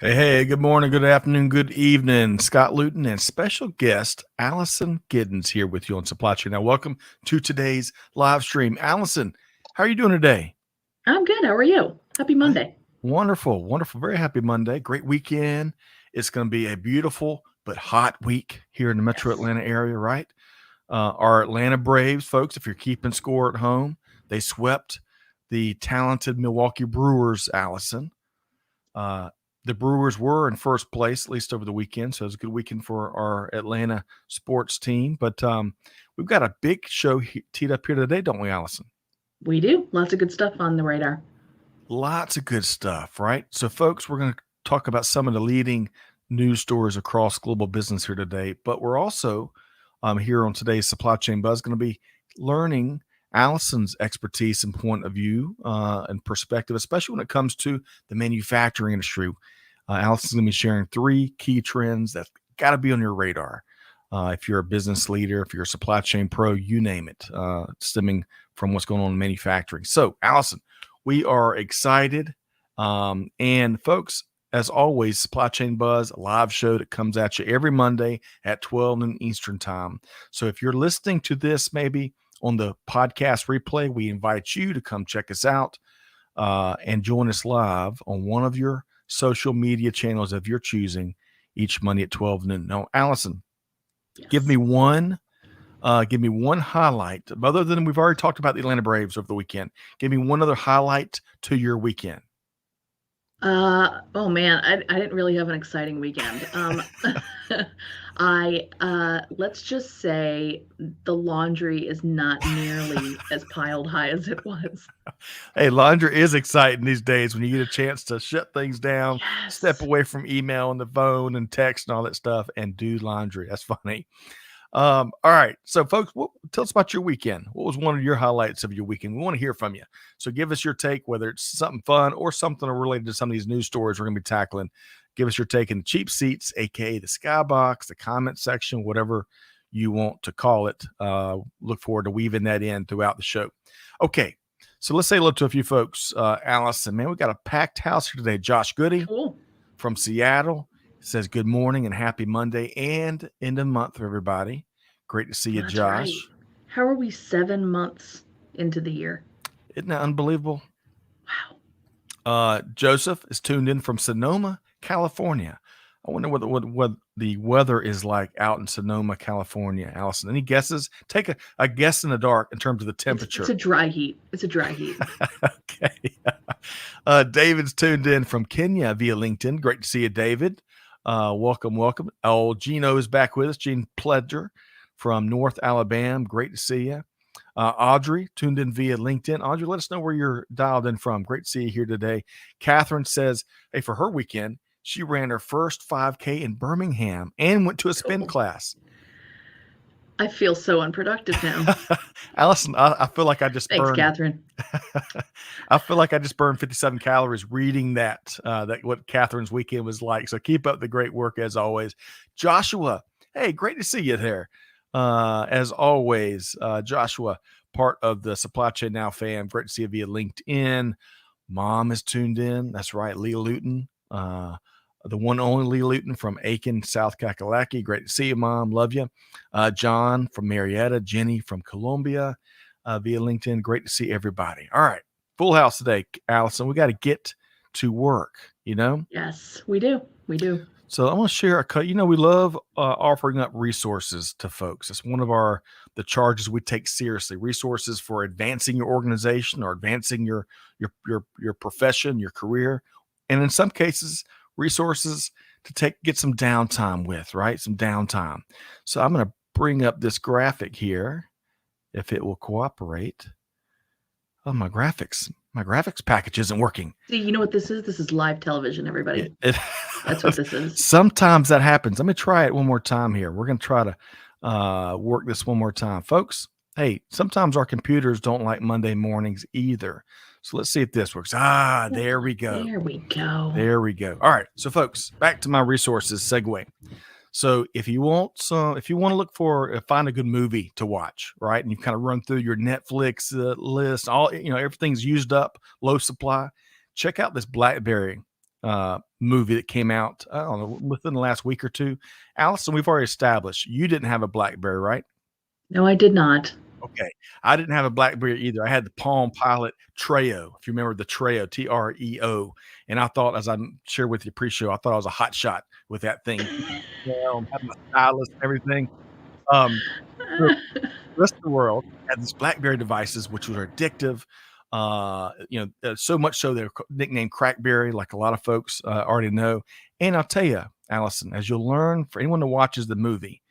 Hey, good morning, good afternoon, good evening. Scott Luton and special guest Allison Giddens here with you on Supply Chain. Now, welcome to today's live stream. Allison, how are you doing today? I'm good. How are you? Happy Monday. Wonderful, wonderful. Very happy Monday. Great weekend. It's going to be a beautiful but hot week here in the metro Yes. Atlanta area, right? Our Atlanta Braves, folks, if you're keeping score at home, they swept the talented Milwaukee Brewers, Allison. Uh, the Brewers were in first place, at least over the weekend. So it was a good weekend for our Atlanta sports team. But we've got a big show teed up here today, don't we, Allison? We do. Lots of good stuff on the radar. Lots of good stuff, right? So, folks, we're going to talk about some of the leading news stories across global business here today. But we're also here on today's Supply Chain Buzz going to be learning Allison's expertise and point of view and perspective, especially when it comes to the manufacturing industry. Allison's going to be sharing 3 key trends that got to be on your radar. If you're a business leader, if you're a supply chain pro, you name it, stemming from what's going on in manufacturing. So, Allison, we are excited. And folks, as always, Supply Chain Buzz, a live show that comes at you every Monday at 12 noon Eastern time. So if you're listening to this maybe on the podcast replay, we invite you to come check us out and join us live on one of your social media channels of your choosing each Monday at 12 noon. Now, Allison, Yes. give me one highlight, other than we've already talked about the Atlanta Braves over the weekend. Give me one other highlight to your weekend. Oh man, I didn't really have an exciting weekend. Let's just say the laundry is not nearly as piled high as it was. Hey, laundry is exciting these days when you get a chance to shut things down, step Yes. away from email and the phone and text and all that stuff, and do laundry. That's funny. All right. So, folks, tell us about your weekend. What was one of your highlights of your weekend? We want to hear from you. So, give us your take, whether it's something fun or something related to some of these news stories we're going to be tackling. Give us your take in the cheap seats, aka the skybox, the comment section, whatever you want to call it. Look forward to weaving that in throughout the show. Okay. So let's say hello to a few folks. Allison, man, we got a packed house here today. Josh Goody Cool. from Seattle says good morning and happy Monday and end of month for everybody. Great to see you, That's Josh. right. How are we 7 months into the year? Isn't that unbelievable? Wow. Joseph is tuned in from Sonoma, California. I wonder what the weather is like out in Sonoma, California. Allison, any guesses? Take a guess in the dark in terms of the temperature. It's a dry heat. It's a dry heat. Okay. David's tuned in from Kenya via LinkedIn. Great to see you, David. Welcome. Oh, Gino is back with us. Gene Pledger from North Alabama. Great to see you. Audrey tuned in via LinkedIn. Audrey, let us know where you're dialed in from. Great to see you here today. Catherine says, hey, for her weekend, she ran her first 5K in Birmingham and went to a spin class. I feel so unproductive now. Allison, I feel like I just Thanks, burned. Catherine. I feel like I just burned 57 calories reading that what Catherine's weekend was like. So keep up the great work as always. Joshua, hey, great to see you there. As always, Joshua, part of the Supply Chain Now fam. Great to see you via LinkedIn. Mom is tuned in. That's right, Leah Luton. The one only Lee Luton from Aiken, South Kakalaki. Great to see you, Mom. Love you. John from Marietta. Jenny from Columbia via LinkedIn. Great to see everybody. All right. Full house today, Allison. We got to get to work, you know? Yes, we do. We do. So I want to share we love offering up resources to folks. It's one of the charges we take seriously. Resources for advancing your organization or advancing your profession, your career, and in some cases, resources to get some downtime with, right? Some downtime. So I'm going to bring up this graphic here, if it will cooperate. Oh, my graphics package isn't working. See, you know what this is? This is live television, everybody. That's what this is. Sometimes that happens. Let me try it one more time here. We're going to try to work this one more time. Folks, hey, sometimes our computers don't like Monday mornings either. So let's see if this works. There we go. There we go. There we go. All right. So folks, back to my resources segue. So if you want to look for, find a good movie to watch, right? And you kind of run through your Netflix list, everything's used up, low supply. Check out this BlackBerry movie that came out, I don't know, within the last week or two. Allison, we've already established you didn't have a BlackBerry, right? No, I did not. Okay. I didn't have a BlackBerry either. I had the Palm Pilot Treo, if you remember the Treo, Treo. And I thought, as I shared with you pre-show, I thought I was a hot shot with that thing. Had my stylus and everything. So the rest of the world had these BlackBerry devices, which were addictive. So much so they're nicknamed Crackberry, like a lot of folks already know. And I'll tell you, Allison, as you'll learn, for anyone that watches the movie,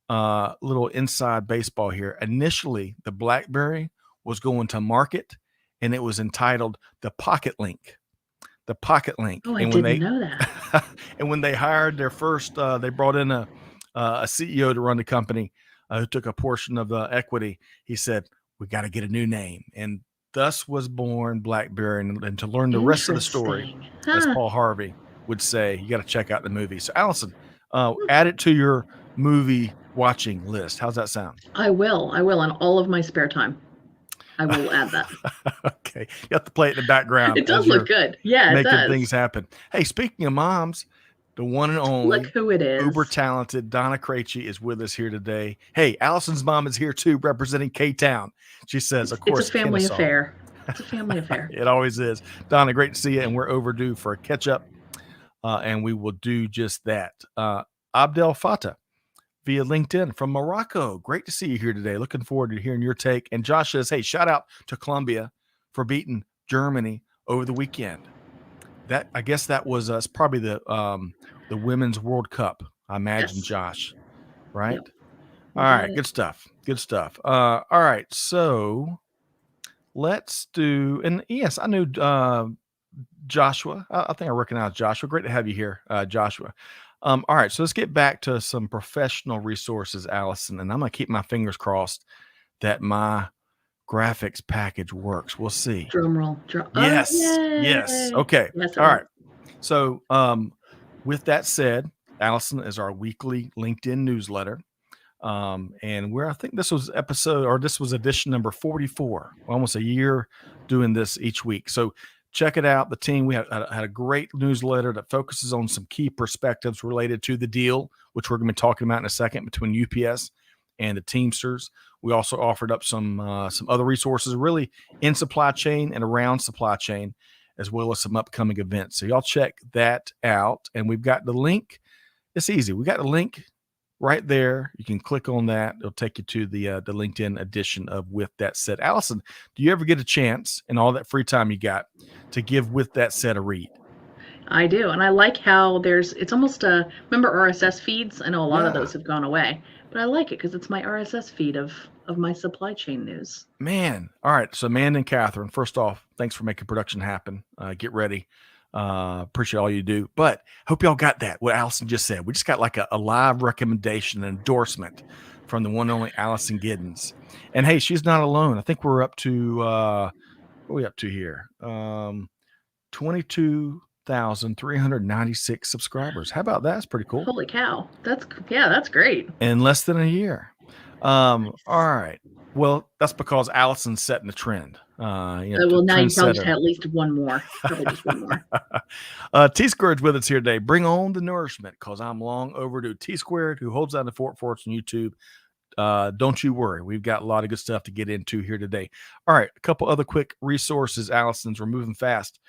little inside baseball here. Initially, the BlackBerry was going to market, and it was entitled the Pocket Link. The Pocket Link. Oh, I And when didn't know that. and when they hired their first, they brought in a CEO to run the company who took a portion of the equity. He said, "We got to get a new name," and thus was born BlackBerry. And to learn the rest of the story, Interesting. as Huh. Paul Harvey would say, you got to check out the movie. So, Allison, add it to your movie watching list. How's that sound? I will. I will. In all of my spare time, I will add that. Okay. You have to play it in the background It does as look you're good. Yeah, it making does. things happen. Hey, speaking of moms, the one and Look only who it is. uber talented Donna Krache is with us here today. Hey, Allison's mom is here too, representing K-Town. She says, of course, It's a family Kennesaw. affair. It's a family affair. It always is. Donna, great to see you, and we're overdue for a catch-up, and we will do just that. Abdel Fattah via LinkedIn from Morocco. Great to see you here today. Looking forward to hearing your take. And Josh says, hey, shout out to Colombia for beating Germany over the weekend. That, I guess that was probably the Women's World Cup, I imagine, Yes. Josh, right? Yep. All right, good stuff. Good stuff. All right, so let's do, and yes, I knew Joshua. I think I recognize Joshua. Great to have you here, Joshua. All right, so let's get back to some professional resources, Allison, and I'm gonna keep my fingers crossed that my graphics package works. We'll see. Drum roll. Yes. Oh, Yes. yay. Okay. Yes, All right. So, with that said, Allison is our weekly LinkedIn newsletter. And I think this was edition number 44, almost a year doing this each week. So check it out. The team, we had a great newsletter that focuses on some key perspectives related to the deal, which we're going to be talking about in a second, between UPS and the Teamsters. We also offered up some other resources really in supply chain and around supply chain, as well as some upcoming events. So y'all check that out. And we've got the link. It's easy. We got the link right there. You can click on that. It'll take you to the LinkedIn edition of With That Said. Allison, do you ever get a chance in all that free time you got to give With That Said a read? I do. And I like how it's almost remember RSS feeds? I know a lot of those have gone away, but I like it because it's my RSS feed of my supply chain news. Man. All right. So Amanda and Catherine, first off, thanks for making production happen. Get ready. Appreciate all you do, but hope y'all got that. What Allison just said, we just got like a live recommendation, an endorsement from the one and only Allison Giddens. And hey, she's not alone. I think we're up to, what are we up to here? 22,396 subscribers. How about that? That's pretty cool. Holy cow. That's great. In less than a year. All right. Well, that's because Allison's setting the trend. Well, now you probably just had at least one more. Probably just one more. T-Squared's with us here today. Bring on the nourishment, because I'm long overdue. T-Squared, who holds down the Fort Forts on YouTube. Don't you worry. We've got a lot of good stuff to get into here today. All right. A couple other quick resources, Allison's. We're moving fast.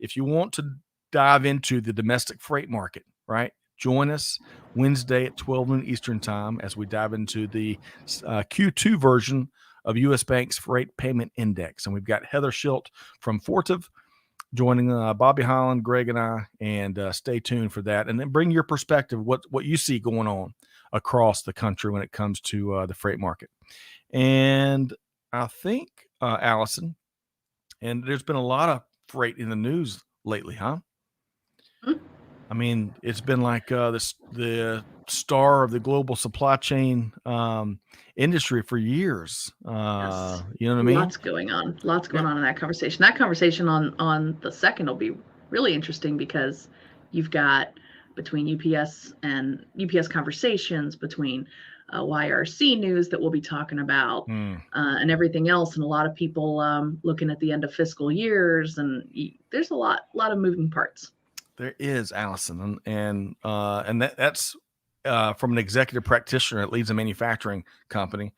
If you want to dive into the domestic freight market, right? Join us Wednesday at 12 noon Eastern time as we dive into the Q2 version of U.S. Bank's Freight Payment Index. And we've got Heather Schilt from Fortive joining Bobby Holland, Greg, and I, and stay tuned for that. And then bring your perspective, what you see going on across the country when it comes to the freight market. And I think, Allison, and there's been a lot of freight in the news lately, huh? Mm-hmm. I mean, it's been like the star of the global supply chain industry for years. Yes. You know what I mean? Lots going on in that conversation. That conversation on the second will be really interesting because you've got between UPS conversations, between YRC news that we'll be talking about, and everything else, and a lot of people looking at the end of fiscal years, and there's a lot of moving parts. There is, Allison, and that's from an executive practitioner that leads a manufacturing company.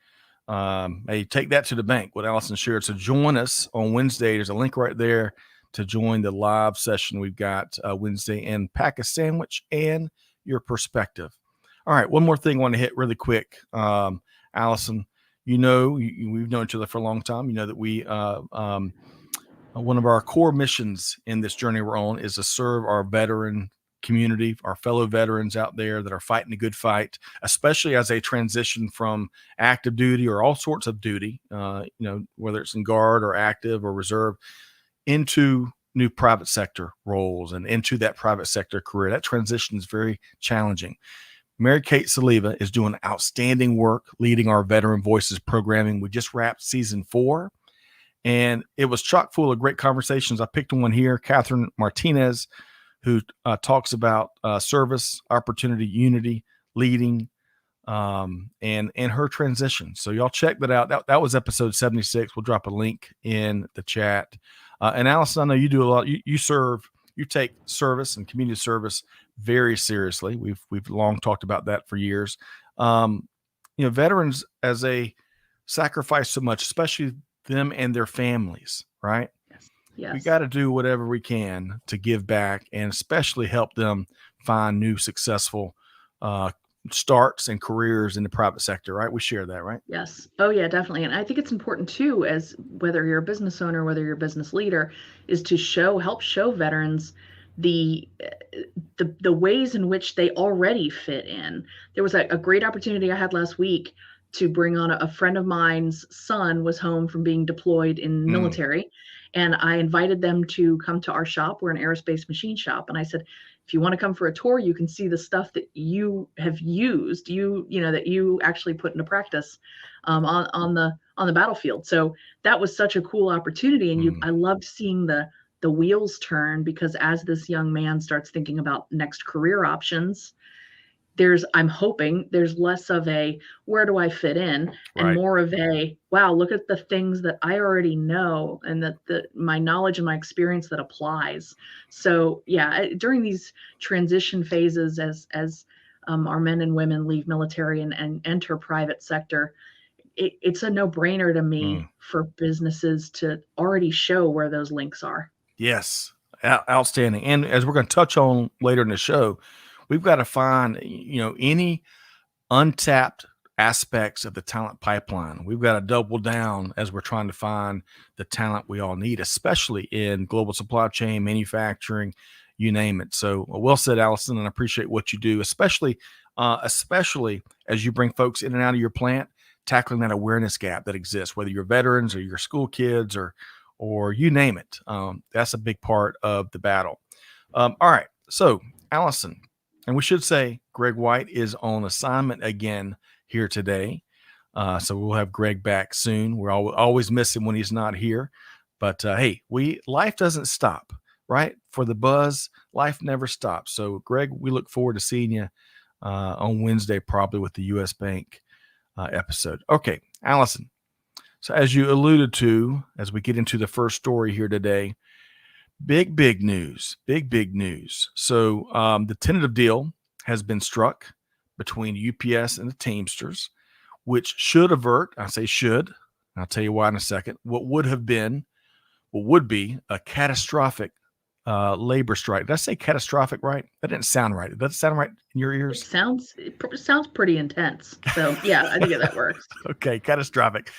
Hey, take that to the bank, what Allison shared. So join us on Wednesday. There's a link right there to join the live session we've got Wednesday, and pack a sandwich and your perspective. All right, one more thing I want to hit really quick. Allison, we've known each other for a long time. You know that we one of our core missions in this journey we're on is to serve our veteran community, our fellow veterans out there that are fighting a good fight, especially as they transition from active duty or all sorts of duty, whether it's in guard or active or reserve, into new private sector roles and into that private sector career. That transition is very challenging. Mary Kate Saliva is doing outstanding work leading our Veteran Voices programming. We just wrapped season 4. And it was chock full of great conversations. I picked one here, Catherine Martinez, who talks about service, opportunity, unity, leading, and her transition. So y'all check that out. That was episode 76. We'll drop a link in the chat. And Allison, I know you do a lot. You take service and community service very seriously. We've long talked about that for years. Veterans as they sacrifice so much, especially them and their families, right? Yes. We got to do whatever we can to give back and especially help them find new successful starts and careers in the private sector, right? We share that, right? Yes. Oh yeah, definitely. And I think it's important too, as whether you're a business owner, whether you're a business leader, is to help show veterans the ways in which they already fit in. There was a great opportunity I had last week to bring on a friend of mine's son was home from being deployed in military. And I invited them to come to our shop. We're an aerospace machine shop. And I said, if you want to come for a tour, you can see the stuff that you have used, that you actually put into practice on the battlefield. So that was such a cool opportunity. And I loved seeing the wheels turn, because as this young man starts thinking about next career options, I'm hoping there's less of a where do I fit in, and more of a wow, look at the things that I already know and that my knowledge and my experience that applies. So yeah, during these transition phases as our men and women leave military and enter private sector, it's a no-brainer to me for businesses to already show where those links are. Yes, outstanding. And as we're going to touch on later in the show, we've got to find, any untapped aspects of the talent pipeline. We've got to double down as we're trying to find the talent we all need, especially in global supply chain, manufacturing, you name it. So well said, Allison, and I appreciate what you do, especially as you bring folks in and out of your plant, tackling that awareness gap that exists, whether you're veterans or your school kids or you name it. That's a big part of the battle. All right. So Allison, and we should say Greg White is on assignment again here today. So we'll have Greg back soon. We're always miss him when he's not here. But hey, life doesn't stop, right? For the buzz, life never stops. So Greg, we look forward to seeing you on Wednesday, probably with the U.S. Bank episode. Okay, Allison. So as you alluded to, as we get into the first story here today, big news. So the tentative deal has been struck between UPS and the Teamsters, which should avert, I say should, I'll tell you why in a second, what would be a catastrophic labor strike. Did I say catastrophic right? That didn't sound right. Does that sound right in your ears? It sounds pretty intense. So yeah, I think that works. Okay, catastrophic.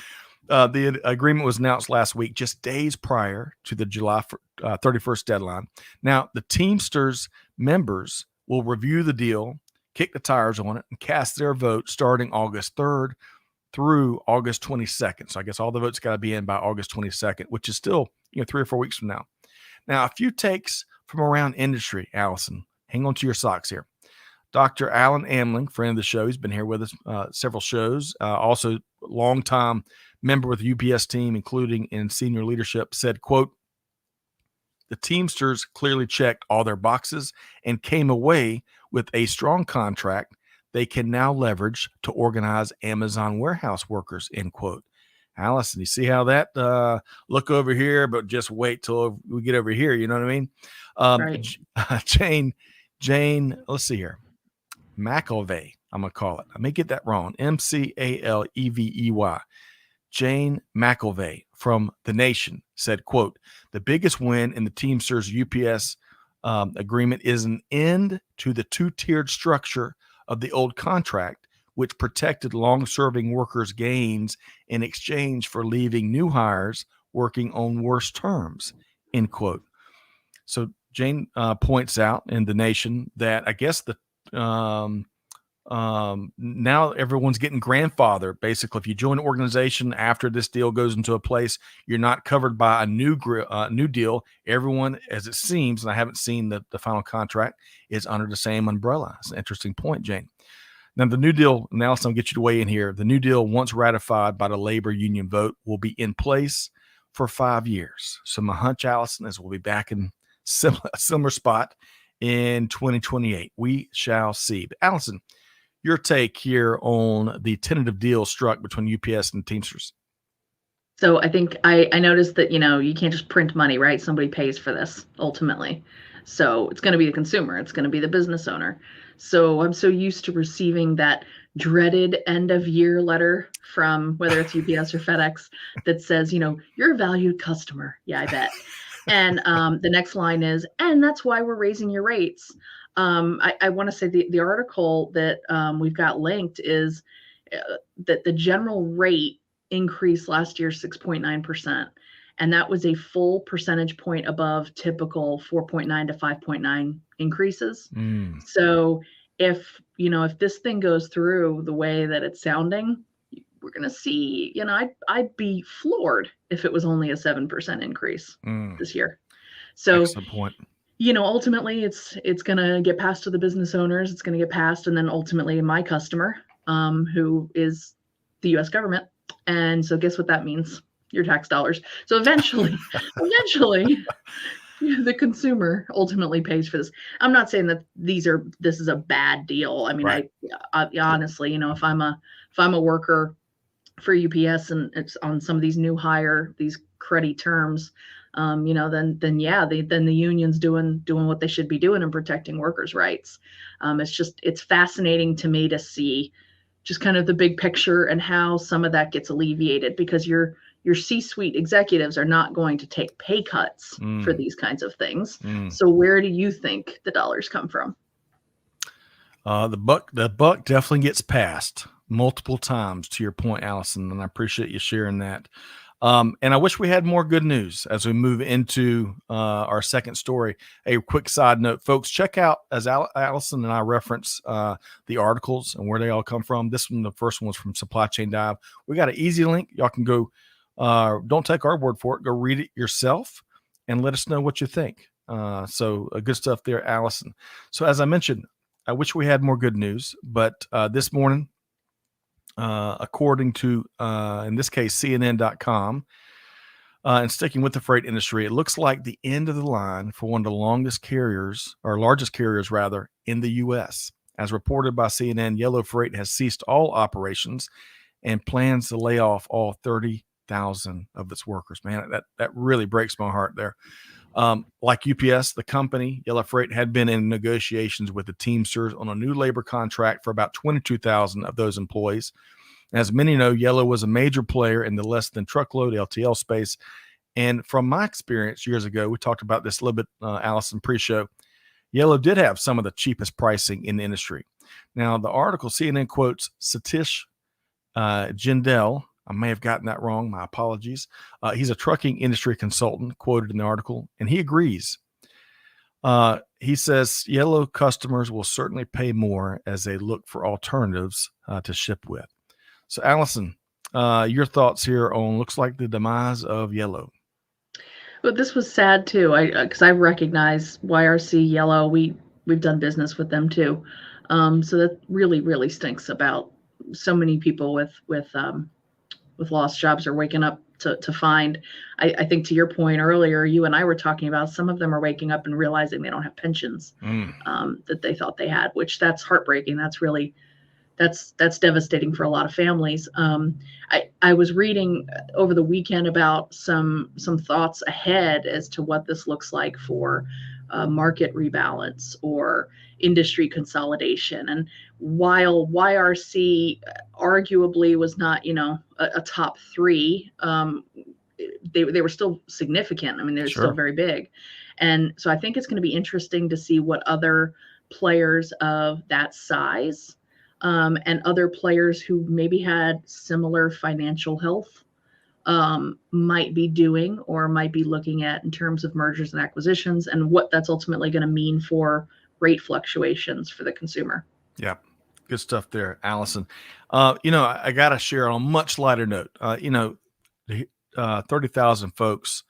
The agreement was announced last week, just days prior to the July 31st deadline. Now, the Teamsters members will review the deal, kick the tires on it, and cast their vote starting August 3rd through August 22nd. So I guess all the votes got to be in by August 22nd, which is still 3 or 4 weeks from now. Now, a few takes from around industry, Allison. Hang on to your socks here. Dr. Alan Amling, friend of the show, he's been here with us several shows, also longtime member with the UPS team, including in senior leadership, said, quote, the Teamsters clearly checked all their boxes and came away with a strong contract they can now leverage to organize Amazon warehouse workers, end quote. Allison, you see how that look over here, but just wait till we get over here. You know what I mean? Right. Jane, let's see here. McElvey, I'm going to call it. I may get that wrong. McAlevey. Jane McElvey from The Nation said, quote, the biggest win in the Teamsters UPS agreement is an end to the two-tiered structure of the old contract, which protected long-serving workers' gains in exchange for leaving new hires working on worse terms, end quote. So Jane points out in The Nation that I guess now everyone's getting grandfathered. Basically, if you join an organization after this deal goes into a place, you're not covered by a new deal. Everyone, as it seems, and I haven't seen the final contract, is under the same umbrella. It's an interesting point, Jane. Now, the new deal, and Allison, I'll get you to weigh in here. The new deal, once ratified by the labor union vote, will be in place for 5 years. So my hunch, Allison, is we'll be back in a similar spot in 2028. We shall see. But Allison, your take here on the tentative deal struck between UPS and Teamsters. So I think I noticed that, you can't just print money, right? Somebody pays for this ultimately. So it's going to be the consumer. It's going to be the business owner. So I'm so used to receiving that dreaded end of year letter from whether it's UPS or FedEx that says, you're a valued customer. Yeah, I bet. And the next line is, and that's why we're raising your rates. I want to say the article that we've got linked is that the general rate increased last year 6.9%. And that was a full percentage point above typical 4.9 to 5.9 increases. So if this thing goes through the way that it's sounding, we're going to see, I'd be floored if it was only a 7% increase this year. So, excellent point. Ultimately it's going to get passed to the business owners. It's going to get passed. And then ultimately my customer, who is the U.S. government. And so guess what that means? Your tax dollars. So eventually, the consumer ultimately pays for this. I'm not saying that this is a bad deal. I mean, right. I honestly, if I'm a worker for UPS and it's on some of these new hire, these cruddy terms, then the union's doing what they should be doing and protecting workers' rights. It's fascinating to me to see just kind of the big picture and how some of that gets alleviated, because your C-suite executives are not going to take pay cuts for these kinds of things. So where do you think the dollars come from? The buck definitely gets passed multiple times, to your point, Allison, and I appreciate you sharing that. And I wish we had more good news as we move into our second story. A quick side note, folks, check out, as Allison and I reference the articles and where they all come from. This one, the first one was from Supply Chain Dive. We got an easy link. Y'all can go, don't take our word for it. Go read it yourself and let us know what you think. So good stuff there, Allison. So as I mentioned, I wish we had more good news, but this morning, according to, in this case, CNN.com, and sticking with the freight industry, it looks like the end of the line for one of the largest carriers rather, in the U.S. As reported by CNN, Yellow Freight has ceased all operations and plans to lay off all 30,000 of its workers. Man, that really breaks my heart there. Like UPS, the company, Yellow Freight, had been in negotiations with the Teamsters on a new labor contract for about 22,000 of those employees. As many know, Yellow was a major player in the less than truckload LTL space. And from my experience years ago, we talked about this a little bit, Allison, pre-show, Yellow did have some of the cheapest pricing in the industry. Now, the article, CNN quotes Satish Jindal. I may have gotten that wrong. My apologies. He's a trucking industry consultant quoted in the article, and he agrees. He says Yellow customers will certainly pay more as they look for alternatives to ship with. So, Allison, your thoughts here on looks like the demise of Yellow. But this was sad too, because I recognize YRC Yellow. We've done business with them too. So that really, really stinks about so many people with lost jobs are waking up to find. I think to your point earlier, you and I were talking about some of them are waking up and realizing they don't have pensions that they thought they had, which that's heartbreaking. That's really that's devastating for a lot of families. I was reading over the weekend about some thoughts ahead as to what this looks like for market rebalance or industry consolidation. And while YRC arguably was not, a top three, they were still significant. I mean, they're still very big. And so I think it's going to be interesting to see what other players of that size and other players who maybe had similar financial health might be doing or might be looking at in terms of mergers and acquisitions, and what that's ultimately going to mean for rate fluctuations for the consumer. Yeah. Good stuff there, Allison. I got to share on a much lighter note. 30,000 folks,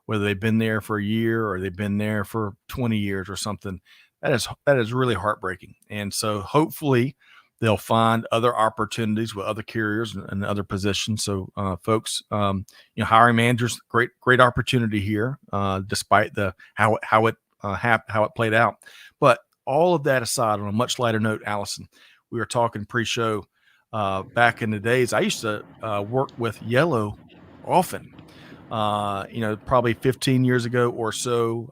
whether they've been there for a year or they've been there for 20 years or something, that is really heartbreaking. And so hopefully they'll find other opportunities with other carriers and other positions. So folks, hiring managers, great opportunity here, despite how it played out. But all of that aside, on a much lighter note, Allison, we were talking pre-show back in the days. I used to work with Yellow often, probably 15 years ago or so.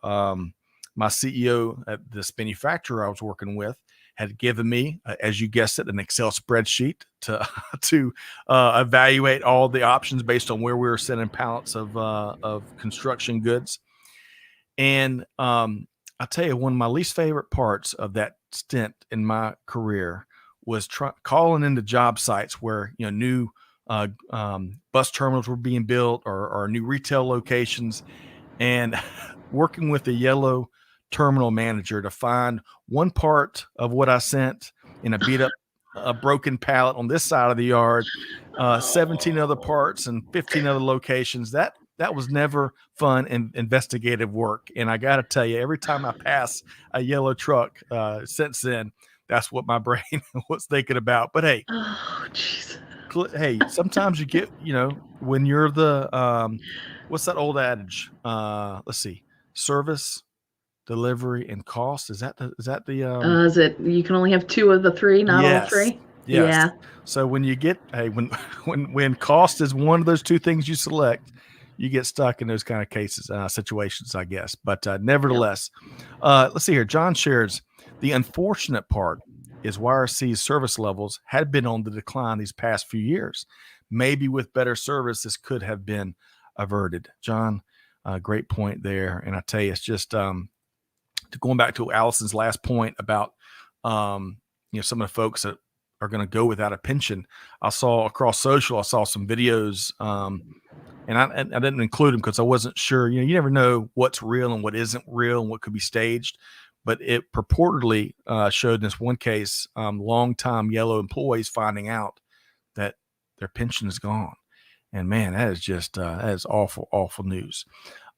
My CEO at this manufacturer I was working with had given me, as you guessed it, an Excel spreadsheet to evaluate all the options based on where we were sending pallets of construction goods. And I'll tell you, one of my least favorite parts of that stint in my career was calling into job sites where new bus terminals were being built or new retail locations, and working with the Yellow terminal manager to find one part of what I sent in a beat up, a broken pallet on this side of the yard, 17 other parts and 15 other locations. That was never fun and investigative work. And I got to tell you, every time I pass a Yellow truck since then, that's what my brain was thinking about. But hey, hey, sometimes you get, when you're the, what's that old adage? Let's see, service, delivery, and cost. Is that the, is it, you can only have two of the three, not all three? Yes. Yeah. So when you get, when cost is one of those two things you select, you get stuck in those kind of cases, situations, I guess. But nevertheless, let's see here. John shares, the unfortunate part is YRC's service levels had been on the decline these past few years. Maybe with better service, this could have been averted. John, great point there. And I tell you, it's just going back to Allison's last point about some of the folks that are going to go without a pension. I saw across social, I saw some videos, and I didn't include them because I wasn't sure. You never know what's real and what isn't real and what could be staged. But it purportedly showed in this one case, longtime Yellow employees finding out that their pension is gone. And man, that is just that is awful, awful news.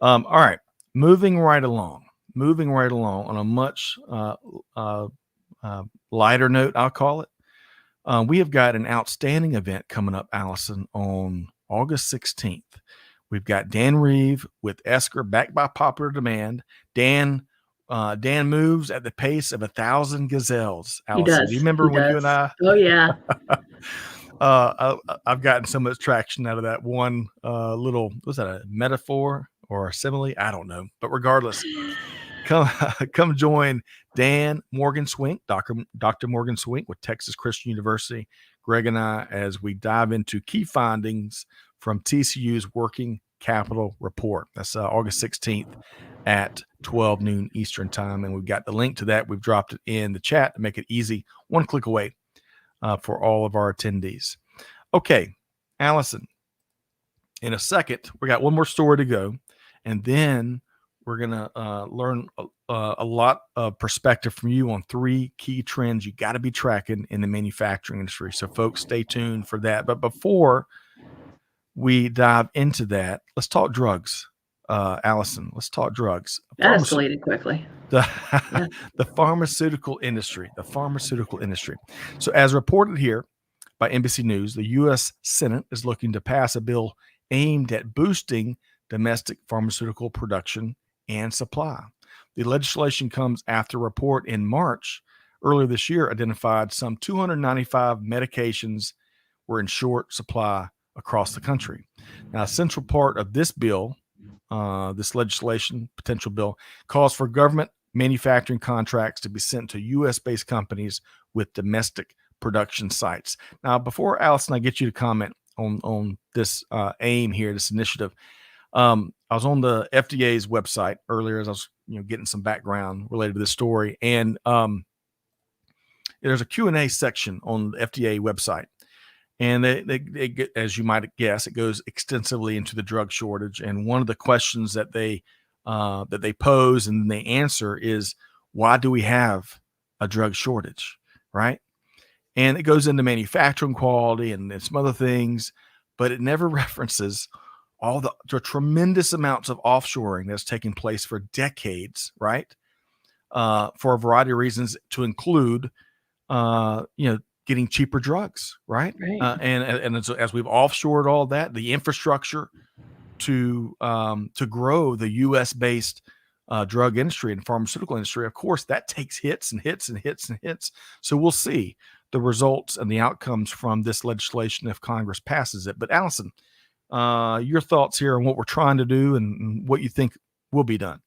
All right, moving right along on a much lighter note, I'll call it. We have got an outstanding event coming up, Allison, on August 16th. We've got Dan Reeve with Esker, backed by popular demand. Dan moves at the pace of 1,000 gazelles. Allison, he does. Do you remember when you and I? Oh yeah. I've gotten so much traction out of that one little. Was that a metaphor or a simile? I don't know. But regardless, come join Dan Morgan Swink, Dr. Morgan Swink with Texas Christian University, Greg and I, as we dive into key findings from TCU's Working Capital Report. That's August 16th at 12 noon Eastern time. And we've got the link to that. We've dropped it in the chat to make it easy, one click away for all of our attendees. Okay, Allison, in a second, we got one more story to go. And then we're going to learn a lot of perspective from you on three key trends you got to be tracking in the manufacturing industry. So folks, stay tuned for that. But before we dive into that, let's talk drugs. Allison, let's talk drugs. That escalated quickly. The pharmaceutical industry. So as reported here by NBC News, the U.S. Senate is looking to pass a bill aimed at boosting domestic pharmaceutical production and supply. The legislation comes after a report in March earlier this year identified some 295 medications were in short supply across the country. Now, a central part of this bill, this legislation, potential bill, calls for government manufacturing contracts to be sent to U.S.-based companies with domestic production sites. Now, before Allison, I get you to comment on this aim here, this initiative. I was on the FDA's website earlier as I was, getting some background related to this story, and there's a Q&A section on the FDA website, and they get, as you might guess, it goes extensively into the drug shortage. And one of the questions that they pose and they answer is, why do we have a drug shortage, right? And it goes into manufacturing quality and some other things, but it never references all the tremendous amounts of offshoring that's taking place for decades, right? For a variety of reasons, to include, getting cheaper drugs, right? Right. And as we've offshored all that, the infrastructure to grow the U.S. based drug industry and pharmaceutical industry, of course, that takes hits and hits and hits and hits. So we'll see the results and the outcomes from this legislation if Congress passes it. But Allison, your thoughts here on what we're trying to do and what you think will be done.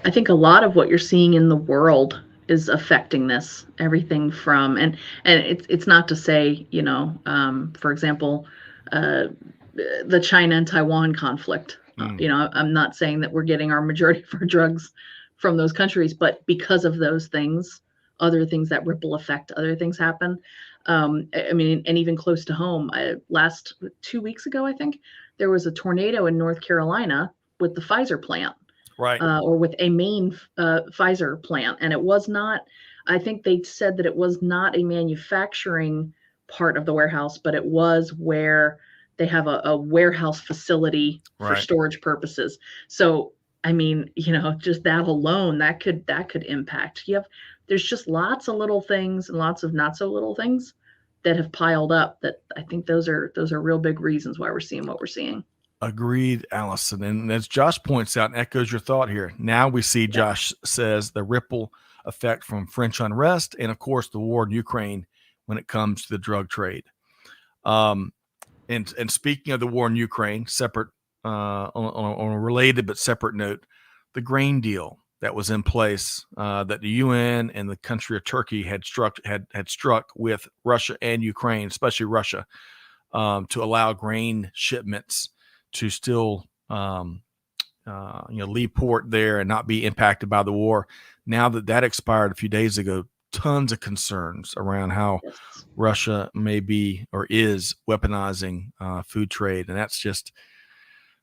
I think a lot of what you're seeing in the world is affecting this. Everything from and it's not to say, for example, the China and Taiwan conflict. I'm not saying that we're getting our majority of our drugs from those countries, but because of those things, other things that ripple effect, other things happen. And even close to home, last 2 weeks ago, I think there was a tornado in North Carolina with the Pfizer plant, right? Or with a main Pfizer plant. And it was not, I think they said that it was not a manufacturing part of the warehouse, but it was where they have a warehouse facility for storage purposes. So, just that alone, that could impact. There's just lots of little things and lots of not so little things that have piled up that I think those are real big reasons why we're seeing what we're seeing. Agreed, Allison. And as Josh points out and echoes your thought here, now we see, Josh says, the ripple effect from French unrest and, of course, the war in Ukraine when it comes to the drug trade. And speaking of the war in Ukraine, separate on a related but separate note, the grain deal that was in place that the UN and the country of Turkey had struck with Russia and Ukraine, especially Russia, to allow grain shipments to still leave port there and not be impacted by the war. Now that expired a few days ago, tons of concerns around how Russia may be or is weaponizing food trade. And that's just,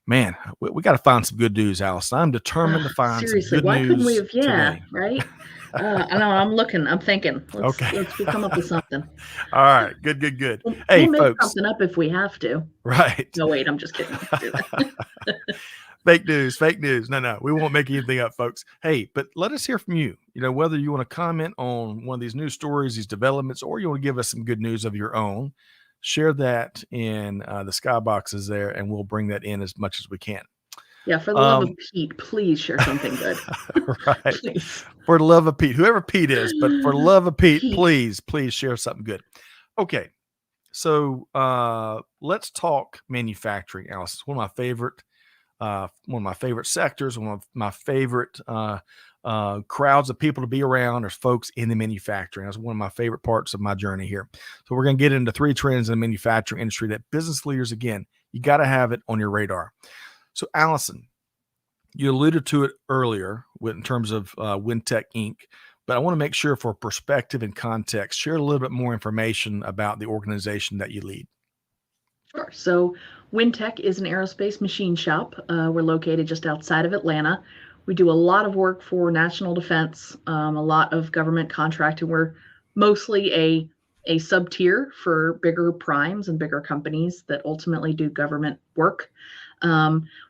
man, we got to find some good news, Allison. I'm determined to find some good why news couldn't we have, today. Right? I know, I'm thinking, let's come up with something. All right, good. Hey, we'll make folks, something up if we have to. Right. No, wait, I'm just kidding. Fake news. No, we won't make anything up, folks. Hey, but let us hear from you. Whether you want to comment on one of these news stories, these developments, or you want to give us some good news of your own, share that in the skyboxes there, and we'll bring that in as much as we can. Yeah, for the love of Pete, please share something good. Right. Please. For the love of Pete, whoever Pete is, but for the love of Pete, please share something good. Okay, so let's talk manufacturing, Alice. One of my favorite sectors, one of my favorite crowds of people to be around are folks in the manufacturing. That's one of my favorite parts of my journey here. So we're going to get into 3 trends in the manufacturing industry that business leaders, again, you got to have it on your radar. So Allison, you alluded to it earlier in terms of Wintech Inc., but I want to make sure for perspective and context, share a little bit more information about the organization that you lead. Sure. So Wintech is an aerospace machine shop. We're located just outside of Atlanta. We do a lot of work for national defense, a lot of government contracting. We're mostly a sub-tier for bigger primes and bigger companies that ultimately do government work.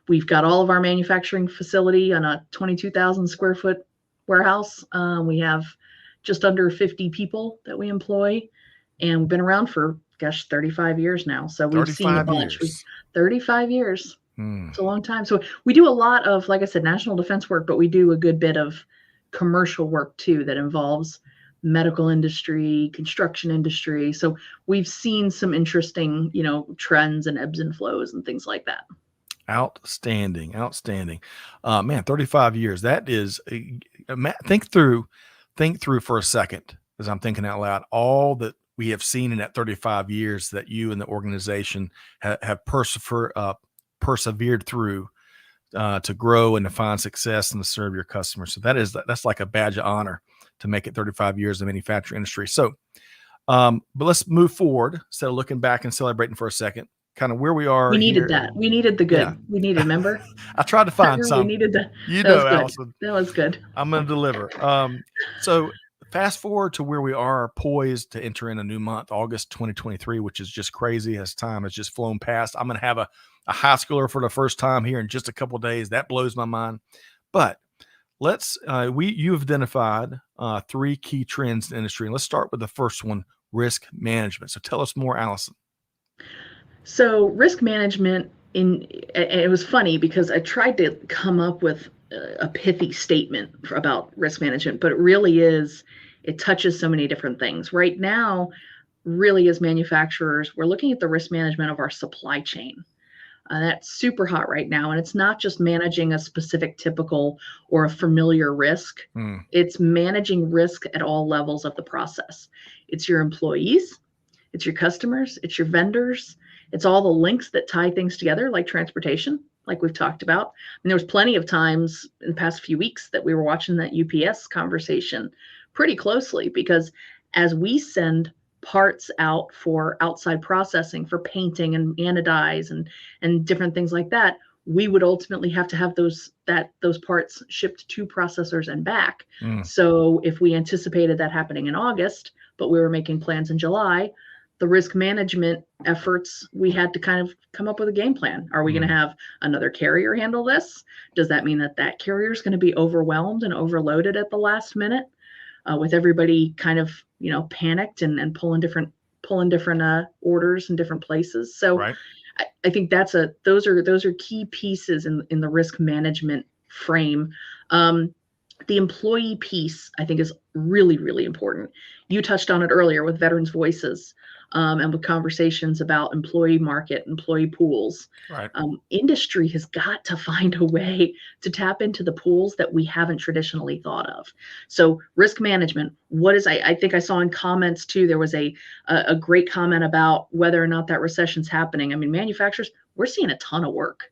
We've got all of our manufacturing facility on a 22,000 square foot warehouse. We have just under 50 people that we employ, and we've been around for 35 years now. So we've seen a bunch. 35 years. It's a long time. So we do a lot of, like I said, national defense work, but we do a good bit of commercial work too that involves medical industry, construction industry. So we've seen some interesting, trends and ebbs and flows and things like that. Outstanding. Man, 35 years. That is, think through for a second as I'm thinking out loud, all that we have seen in that 35 years that you and the organization have persevered through to grow and to find success and to serve your customers. So that's like a badge of honor to make it 35 years in the manufacturing industry. So, but let's move forward instead of looking back and celebrating for a second. Kind of where we are. We needed here. that. We needed the good. Yeah. We needed, remember? I tried to find some. We needed that. That was good. Allison. That was good. I'm going to deliver. So fast forward to where we are poised to enter in a new month, August 2023, which is just crazy as time has just flown past. I'm going to have a high schooler for the first time here in just a couple of days. That blows my mind. But you've identified 3 key trends in the industry. And let's start with the first one, risk management. So tell us more, Allison. So risk management, it was funny because I tried to come up with a pithy statement about risk management, but it really it touches so many different things. Right now, really as manufacturers, we're looking at the risk management of our supply chain. That's super hot right now. And it's not just managing a specific typical or a familiar risk. It's managing risk at all levels of the process. It's your employees, it's your customers, it's your vendors. It's all the links that tie things together, like transportation, like we've talked about. And there was plenty of times in the past few weeks that we were watching that UPS conversation pretty closely, because as we send parts out for outside processing, for painting and anodize and different things like that, we would ultimately have to have those parts shipped to processors and back. So if we anticipated that happening in August, but we were making plans in July, the risk management efforts, we had to kind of come up with a game plan. Are we going to have another carrier handle this? Does that mean that carrier is going to be overwhelmed and overloaded at the last minute, with everybody kind of, panicked and pulling different orders in different places? So right. I think those are key pieces in the risk management frame. The employee piece, I think, is really, really important. You touched on it earlier with Veterans Voices, and with conversations about employee market, employee pools. Right. Industry has got to find a way to tap into the pools that we haven't traditionally thought of. So risk management, I think I saw in comments too, there was a great comment about whether or not that recession's happening. I mean, manufacturers, we're seeing a ton of work,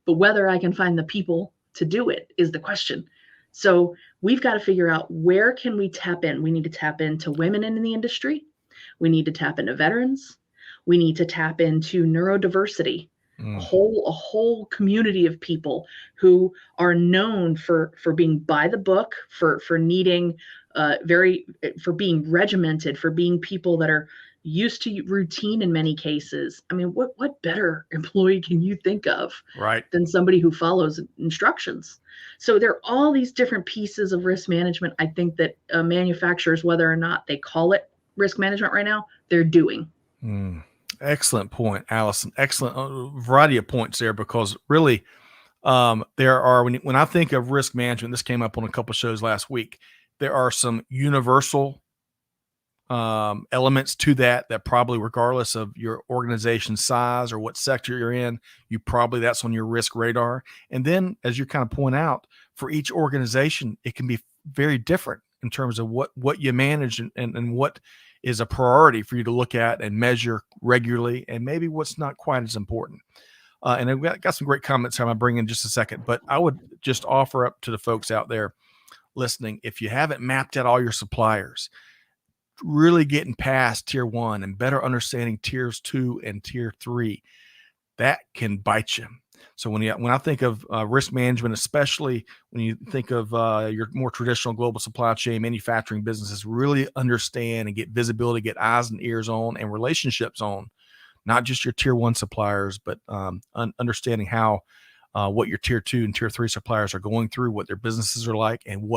but whether I can find the people to do it is the question. So we've got to figure out, where can we tap in? We need to tap into women in the industry. We need to tap into veterans. We need to tap into neurodiversity, a whole community of people who are known for being by the book, for needing for being regimented, for being people that are used to routine in many cases. I mean, what better employee can you think of than somebody who follows instructions? So there are all these different pieces of risk management. I think that manufacturers, whether or not they call it risk management right now, they're doing. Excellent point, Allison. Excellent variety of points there, because really there are, when I think of risk management, this came up on a couple of shows last week, there are some universal elements to that probably, regardless of your organization size or what sector you're in, that's on your risk radar. And then, as you kind of point out, for each organization, it can be very different in terms of what you manage and what is a priority for you to look at and measure regularly, and maybe what's not quite as important. And I've got some great comments I'm going to bring in just a second, but I would just offer up to the folks out there listening, if you haven't mapped out all your suppliers, really getting past tier 1 and better understanding tiers 2 and tier 3, that can bite you. So when I think of risk management, especially when you think of your more traditional global supply chain manufacturing businesses, really understand and get visibility, get eyes and ears on, and relationships on, not just your tier 1 suppliers, but understanding how what your tier 2 and tier 3 suppliers are going through, what their businesses are like, and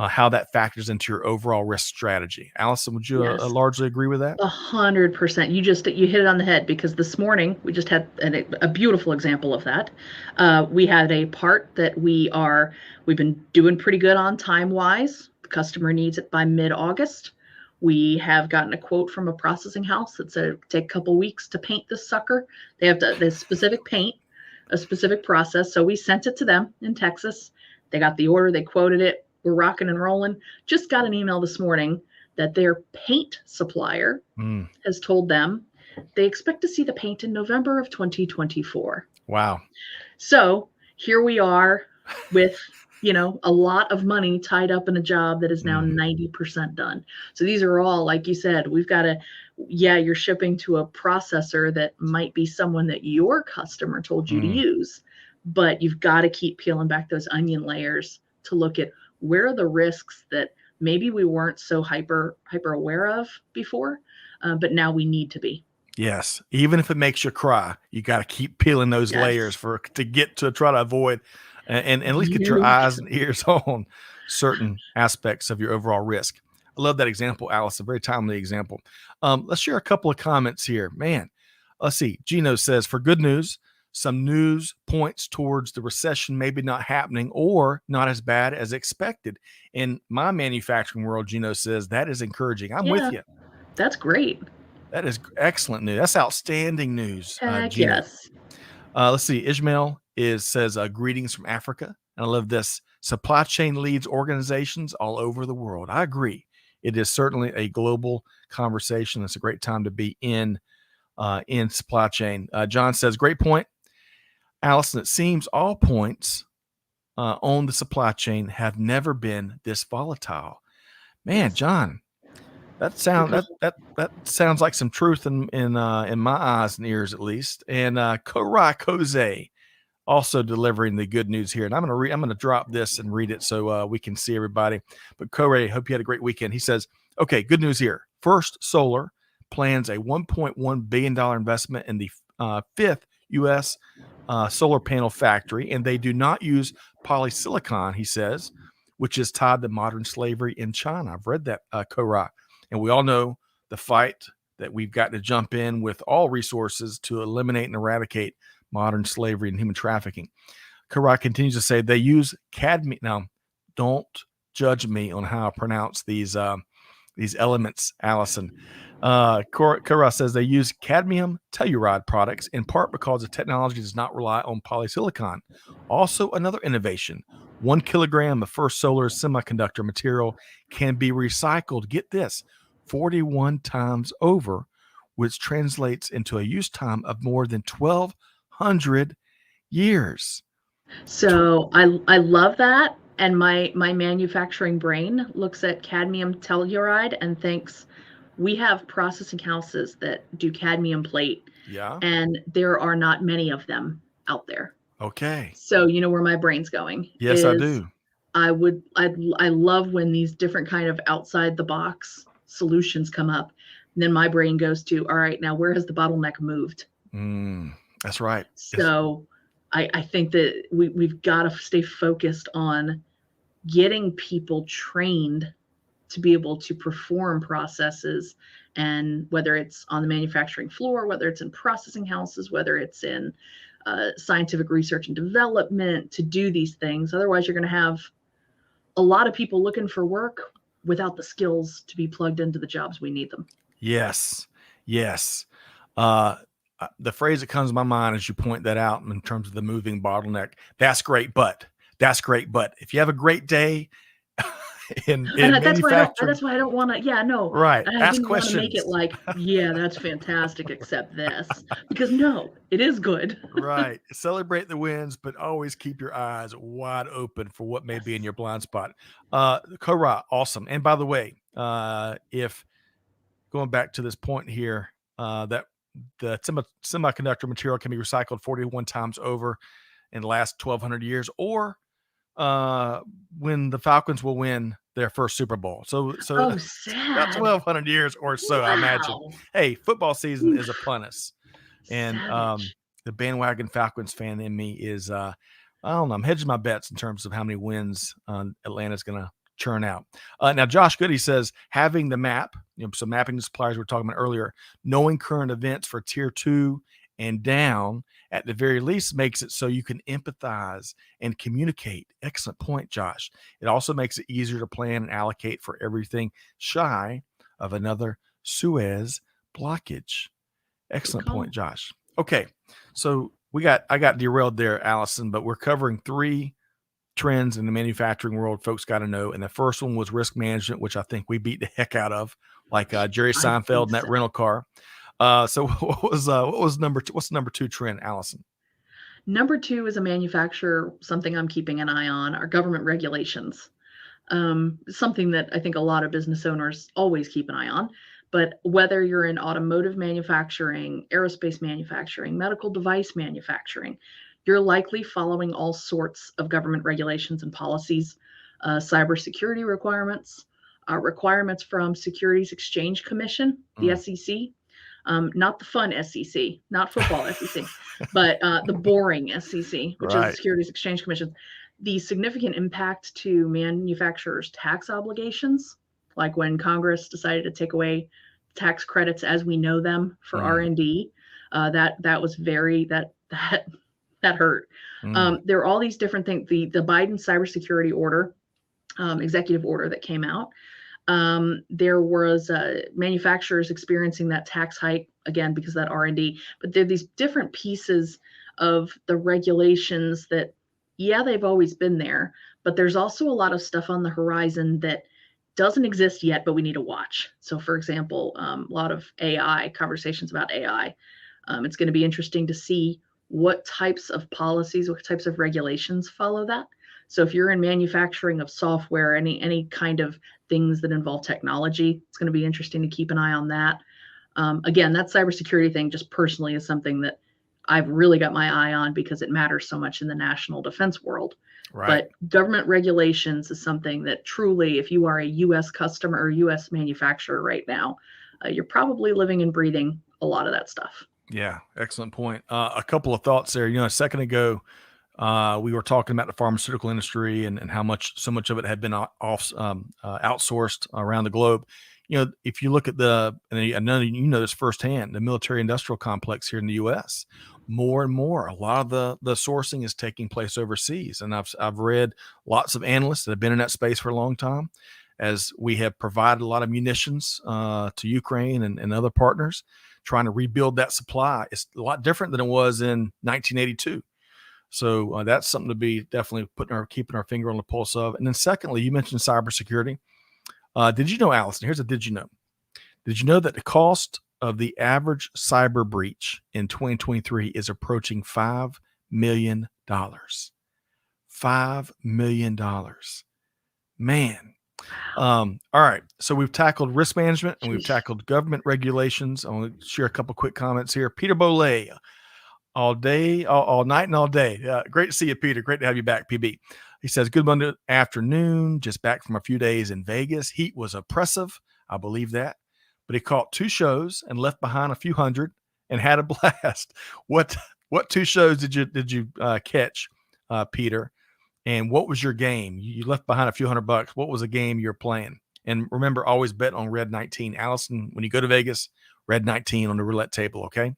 how that factors into your overall risk strategy. Allison, would you largely agree with that? 100%. You hit it on the head, because this morning we just had a beautiful example of that. We had a part that we've been doing pretty good on time-wise The customer needs it by mid-August. We have gotten a quote from a processing house that said it would take a couple weeks to paint this sucker. They have this specific paint, a specific process. So we sent it to them in Texas. They got the order, they quoted it. We're rocking and rolling. Just got an email this morning that their paint supplier has told them they expect to see the paint in November of 2024. Wow. So here we are with, a lot of money tied up in a job that is now 90% done. So these are all, like you said, we've got to, you're shipping to a processor that might be someone that your customer told you to use, but you've got to keep peeling back those onion layers to look at where are the risks that maybe we weren't so hyper aware of before, but now we need to be. Yes. Even if it makes you cry, you got to keep peeling those layers to get to try to avoid and at least get your eyes and ears on certain aspects of your overall risk. I love that example, Alice. A very timely example. Let's share a couple of comments here. Man, let's see. Gino says, for good news, some news points towards the recession maybe not happening or not as bad as expected. In my manufacturing world, Gino says, that is encouraging. I'm with you. That's great. That is excellent news. That's outstanding news. Heck Gino. yes. Let's see. Ishmael says greetings from Africa. And I love this. Supply chain leads organizations all over the world. I agree. It is certainly a global conversation. It's a great time to be in supply chain. John says, great point. Allison, it seems all points on the supply chain have never been this volatile. Man, John, that sounds like some truth in my eyes and ears, at least. And Korai Koze also delivering the good news here. And I'm going to drop this and read it so we can see everybody. But Korai, hope you had a great weekend. He says, okay, good news here. First Solar plans a $1.1 billion investment in the fifth U.S. Solar panel factory, and they do not use polysilicon, he says, which is tied to modern slavery in China. I've read that, Korai. And we all know the fight that we've got to jump in with all resources to eliminate and eradicate modern slavery and human trafficking. Korai continues to say they use cadmium. Now, don't judge me on how I pronounce these elements, Allison. Korai says they use cadmium telluride products in part because the technology does not rely on polysilicon. Also, another innovation. 1 kilogram of First Solar semiconductor material can be recycled, get this, 41 times over, which translates into a use time of more than 1,200 years. So I love that. And my manufacturing brain looks at cadmium telluride and thinks we have processing houses that do cadmium plate. Yeah. And there are not many of them out there. Okay. So you know where my brain's going. Yes, I do. I love when these different kind of outside the box solutions come up. And then my brain goes to, all right, now where has the bottleneck moved? That's right. So I think that we've got to stay focused on getting people trained to be able to perform processes, and whether it's on the manufacturing floor, whether it's in processing houses, whether it's in scientific research and development, to do these things. Otherwise, you're going to have a lot of people looking for work without the skills to be plugged into the jobs we need them. Yes. The phrase that comes to my mind as you point that out in terms of the moving bottleneck, that's great, but if you have a great day in manufacturing, that's why I don't want to. Yeah, no. Right. I didn't want to make it like, yeah, that's fantastic, except this, because no, it is good. Right. Celebrate the wins, but always keep your eyes wide open for what may be in your blind spot. Korai, awesome. And by the way, if going back to this point here, that the semiconductor material can be recycled 41 times over in the last 1,200 years, or when the Falcons will win their first Super Bowl. So about 1,200 years or so, I imagine. Hey, football season is upon us. And the bandwagon Falcons fan in me is, I don't know, I'm hedging my bets in terms of how many wins Atlanta's going to churn out. Now, Josh Goody says having the map, so mapping the suppliers we were talking about earlier, knowing current events for tier 2 and down at the very least makes it so you can empathize and communicate. Excellent point, Josh. It also makes it easier to plan and allocate for everything shy of another Suez blockage. Excellent point, Josh. Okay, so I got derailed there, Allison, but we're covering 3 trends in the manufacturing world folks got to know. And the first one was risk management, which I think we beat the heck out of, like Jerry Seinfeld in that rental car. So what was number 2? What's the number 2 trend, Allison? Number 2 is a manufacturer, something I'm keeping an eye on, are government regulations. Something that I think a lot of business owners always keep an eye on. But whether you're in automotive manufacturing, aerospace manufacturing, medical device manufacturing, you're likely following all sorts of government regulations and policies, cybersecurity requirements, requirements from Securities Exchange Commission, the SEC, not the fun SEC, not football SEC, but the boring SEC, which is the Securities Exchange Commission. The significant impact to manufacturers' tax obligations, like when Congress decided to take away tax credits as we know them for R&D, that was very that hurt. There are all these different things. The Biden cybersecurity order, executive order that came out. There was manufacturers experiencing that tax hike again because of that R&D. But there are these different pieces of the regulations that, yeah, they've always been there, but there's also a lot of stuff on the horizon that doesn't exist yet, but we need to watch. So, for example, a lot of AI conversations about AI. It's going to be interesting to see what types of policies, what types of regulations follow that. So if you're in manufacturing of software, any kind of things that involve technology, it's going to be interesting to keep an eye on that. Again, that cybersecurity thing just personally is something that I've really got my eye on because it matters so much in the national defense world. But government regulations is something that truly, if you are a U.S. customer or U.S. manufacturer right now, you're probably living and breathing a lot of that stuff. Yeah, excellent point. A couple of thoughts there. A second ago, we were talking about the pharmaceutical industry and how so much of it had been outsourced around the globe. If you look at and I know you know this firsthand, the military industrial complex here in the U.S., more and more, a lot of the sourcing is taking place overseas. And I've read lots of analysts that have been in that space for a long time, as we have provided a lot of munitions to Ukraine and other partners, trying to rebuild that supply. It's a lot different than it was in 1982. So that's something to be definitely keeping our finger on the pulse of. And then secondly, you mentioned cybersecurity. Did you know, Allison? Here's a did you know? Did you know that the cost of the average cyber breach in 2023 is approaching $5 million? $5 million. Man. All right. So we've tackled risk management and we've tackled government regulations. I want to share a couple quick comments here. Peter Boley, all day, all night and all day. Great to see you, Peter. Great to have you back, PB. He says, good Monday afternoon. Just back from a few days in Vegas. Heat was oppressive. I believe that. But he caught 2 shows and left behind a few hundred and had a blast. What 2 shows did you catch, Peter? And what was your game? You left behind a few $100. What was a game you're playing? And remember, always bet on Red 19. Allison, when you go to Vegas, Red 19 on the roulette table, okay?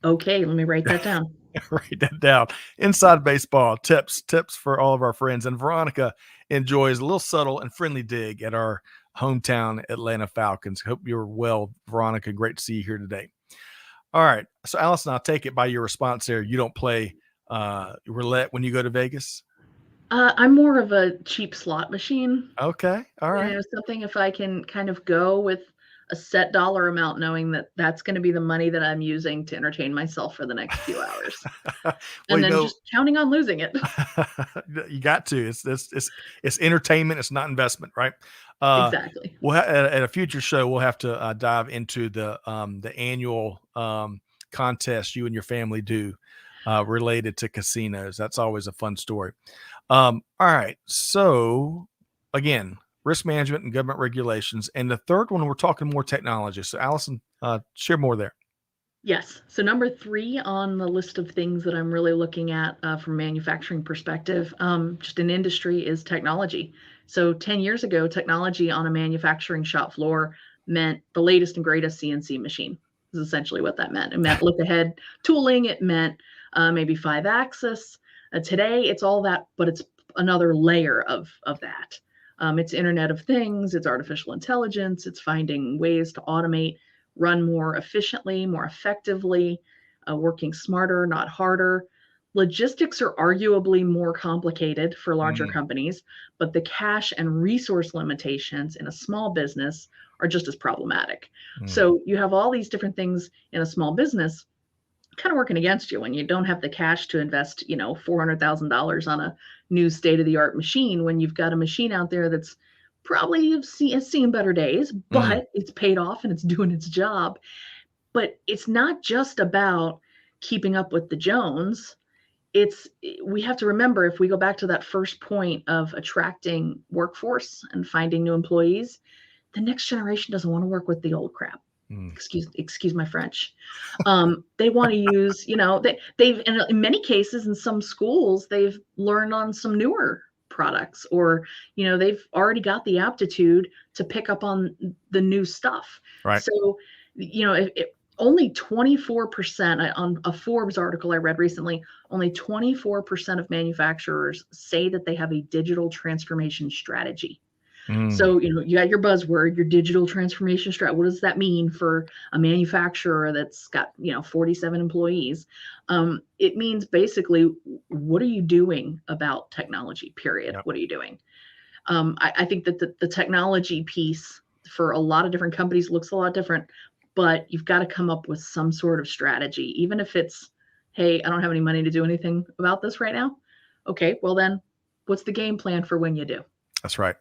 Okay, let me write that down. Write that down. Inside baseball tips for all of our friends. And Veronica enjoys a little subtle and friendly dig at our hometown Atlanta Falcons. Hope you're well, Veronica. Great to see you here today. All right. So, Allison, I'll take it by your response there. You don't play roulette when you go to Vegas? I'm more of a cheap slot machine. Okay. All right. Something if I can kind of go with a set dollar amount, knowing that that's going to be the money that I'm using to entertain myself for the next few hours. And then just counting on losing it. You got to. It's entertainment. It's not investment, right? Exactly. Well, at a future show, we'll have to dive into the annual contest you and your family do related to casinos. That's always a fun story. All right. So again, risk management and government regulations. And the third one, we're talking more technology. So Allison, share more there. Yes. So number 3 on the list of things that I'm really looking at from a manufacturing perspective, just in industry, is technology. So 10 years ago, technology on a manufacturing shop floor meant the latest and greatest CNC machine. is essentially what that meant. It meant look ahead tooling. It meant maybe 5-axis. Today, it's all that, but it's another layer of that. It's Internet of Things. It's artificial intelligence. It's finding ways to automate, run more efficiently, more effectively, working smarter, not harder. Logistics are arguably more complicated for larger companies, but the cash and resource limitations in a small business are just as problematic. So you have all these different things in a small business kind of working against you when you don't have the cash to invest, $400,000 on a new state-of-the-art machine, when you've got a machine out there that's probably has seen better days, but it's paid off and it's doing its job. But it's not just about keeping up with the Jones. We have to remember, if we go back to that first point of attracting workforce and finding new employees, the next generation doesn't want to work with the old crap. Excuse my French. They want to use, they've in many cases in some schools they've learned on some newer products, or they've already got the aptitude to pick up on the new stuff. Right. So only 24%, on a Forbes article I read recently, only 24% of manufacturers say that they have a digital transformation strategy. So, you got your buzzword, your digital transformation strategy. What does that mean for a manufacturer that's got, 47 employees? It means basically, what are you doing about technology, period? Yep. What are you doing? I think that the technology piece for a lot of different companies looks a lot different, but you've got to come up with some sort of strategy, even if it's, hey, I don't have any money to do anything about this right now. Okay, well then, what's the game plan for when you do? That's right.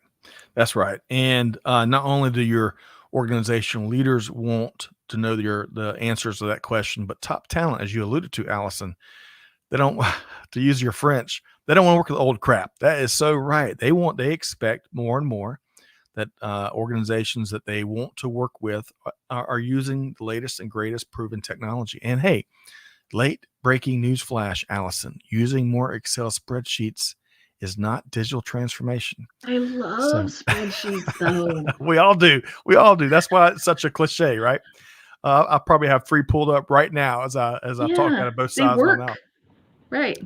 That's right. And not only do your organizational leaders want to know the answers to that question, but top talent, as you alluded to, Allison, they don't, to use your French, they don't want to work with old crap. That is so right. They expect more and more that organizations that they want to work with are using the latest and greatest proven technology. And hey, late breaking news flash, Allison, using more Excel spreadsheets is not digital transformation. I love spreadsheets, though. We all do. That's why it's such a cliche, right? I probably have 3 pulled up right now as I talk out of both sides of my mouth. Right.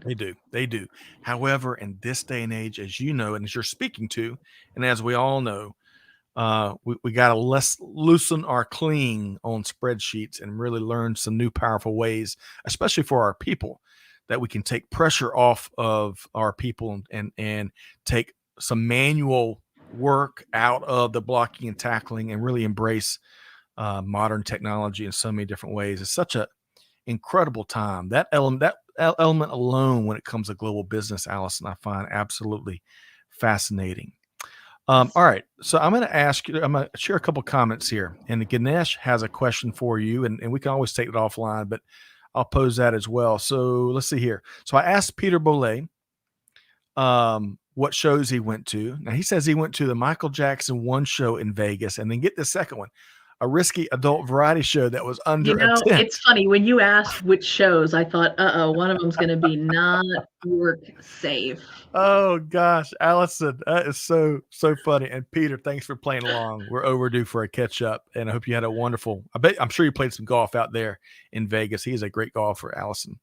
They do. However, in this day and age, as you know, and as you're speaking to, and as we all know, we got to loosen our cling on spreadsheets and really learn some new powerful ways, especially for our people, that we can take pressure off of our people and take some manual work out of the blocking and tackling and really embrace modern technology in so many different ways. It's such an incredible time. That element alone, when it comes to global business, Allison, I find absolutely fascinating. All right. So I'm going to share a couple comments here. And Ganesh has a question for you, and we can always take it offline, but I'll pose that as well. So let's see here. So I asked Peter Bollet what shows he went to. Now he says he went to the Michael Jackson 1 show in Vegas, and then get the second one, a risky adult variety show that was under a tent. It's funny, when you asked which shows, I thought, one of them's going to be not work safe. Oh gosh, Allison, that is so funny. And Peter, thanks for playing along. We're overdue for a catch up, and I hope you had a wonderful. I'm sure you played some golf out there in Vegas. He's a great golfer, Allison.